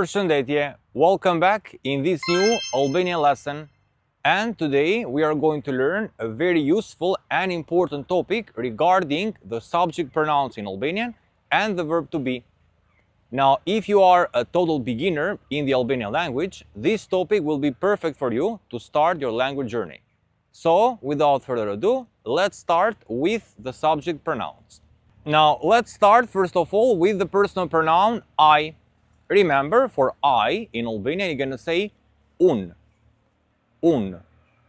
Përshëndetje, welcome back in this new Albanian lesson. And today we are going to learn a very useful and important topic regarding the subject pronouns in Albanian and the verb to be. Now, if you are a total beginner in the Albanian language, this topic will be perfect for you to start your language journey. So, without further ado, let's start with the subject pronouns. Now, let's start first of all with the personal pronoun I. Remember, for I in Albanian, you're gonna say un. Un.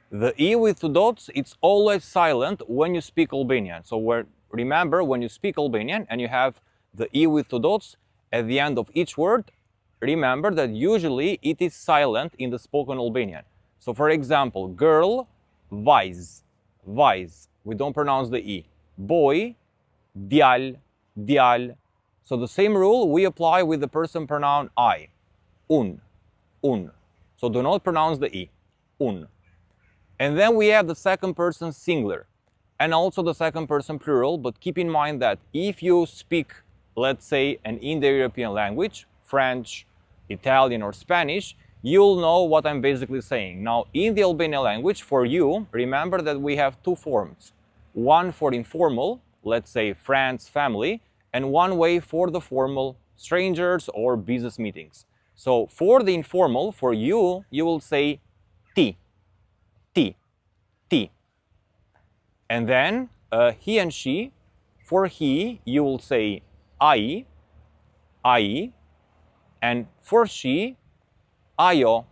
The E with two dots, it's always silent when you speak Albanian. So remember, when you speak Albanian and you have the E with two dots at the end of each word, remember that usually it is silent in the spoken Albanian. So for example, girl, vajz, vajz. We don't pronounce the E. Boy, djal, djal. So the same rule we apply with the person pronoun I. Un, un. So do not pronounce the E. Un. And then we have the second person singular and also the second person plural, but keep in mind that if you speak, let's say, an Indo-European language, French, Italian or Spanish, you'll know what I'm basically saying. Now, in the Albanian language, for you, remember that we have two forms. One for informal, let's say friends, family, and one way for the formal, strangers or business meetings. So for the informal, for you, you will say ti, ti, ti. And then he and she, for he, you will say ai, ai. And for she, ayo,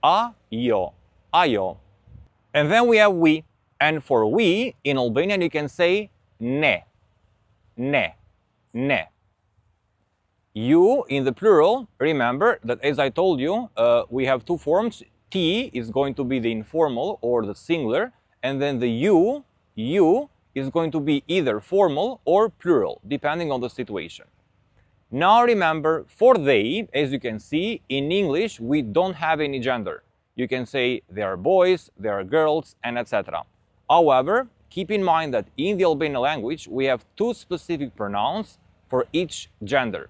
ayo, ayo. And then we have we. And for we, in Albanian, you can say ne, ne, ne. You, in the plural, remember that as I told you, we have two forms. T is going to be the informal or the singular, and then the you is going to be either formal or plural, depending on the situation. Now remember, for they, as you can see, in English, we don't have any gender. You can say they are boys, they are girls, and etc. However, keep in mind that in the Albanian language, we have two specific pronouns for each gender.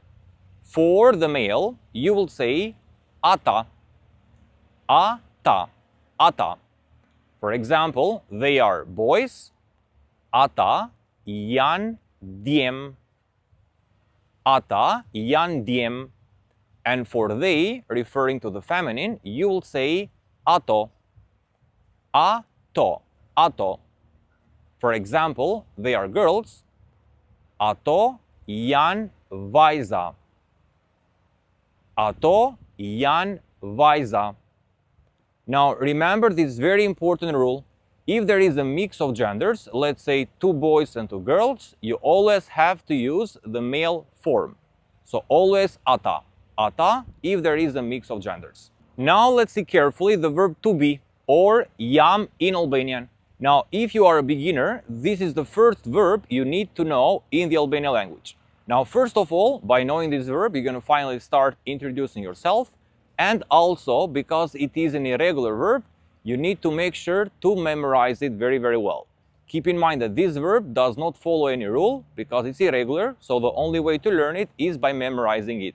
For the male, you will say ata, ata, ata. For example, they are boys, ata jan djem, ata jan djem. And for they, referring to the feminine, you will say ato, ato, ato. For example, they are girls, ato jan vajza, ato jan vajza. Now remember this very important rule. If there is a mix of genders, let's say two boys and two girls, you always have to use the male form. So always ata, ata, if there is a mix of genders. Now let's see carefully the verb to be, or jam in Albanian. Now, if you are a beginner, this is the first verb you need to know in the Albanian language. Now, first of all, by knowing this verb, you're going to finally start introducing yourself. And also, because it is an irregular verb, you need to make sure to memorize it very, very well. Keep in mind that this verb does not follow any rule because it's irregular, so the only way to learn it is by memorizing it.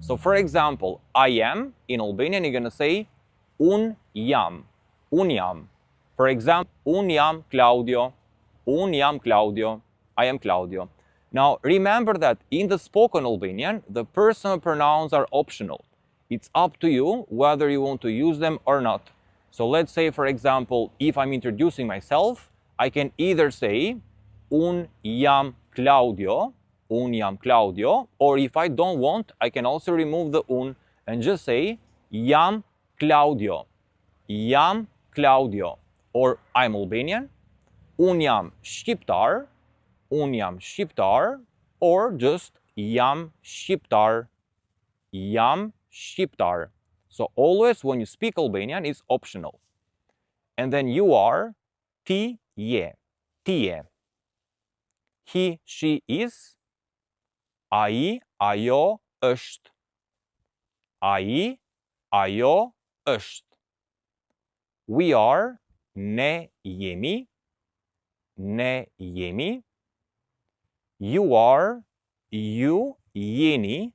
So, for example, I am, in Albanian, you're going to say un jam, un jam. For example, un jam Claudio, un jam Claudio, I am Claudio. Now, remember that in the spoken Albanian, the personal pronouns are optional. It's up to you whether you want to use them or not. So let's say, for example, if I'm introducing myself, I can either say un jam Claudio, or if I don't want, I can also remove the un and just say jam Claudio, jam Claudio. Or I'm Albanian, un jam Shqiptar, or just jam Shqiptar, jam Shqiptar. So always when you speak Albanian, it's optional. And then you are ti je, ti je. He, she is, ai, ajo është, ai, ajo është. We are, ne jemi, ne jemi. You are, ju jeni,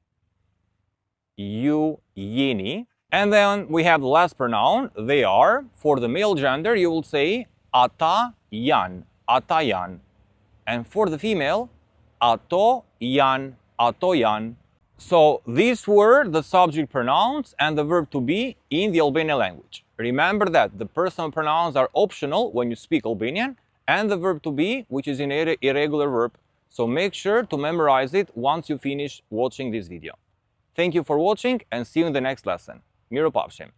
ju, jeni. And then we have the last pronoun, they are. For the male gender, you will say ata jan, ata jan. And for the female, ato jan, ato jan. So these were the subject pronouns and the verb to be in the Albanian language. Remember that the personal pronouns are optional when you speak Albanian, and the verb to be, which is an irregular verb. So make sure to memorize it once you finish watching this video. Thank you for watching and see you in the next lesson. Miro Pavshim.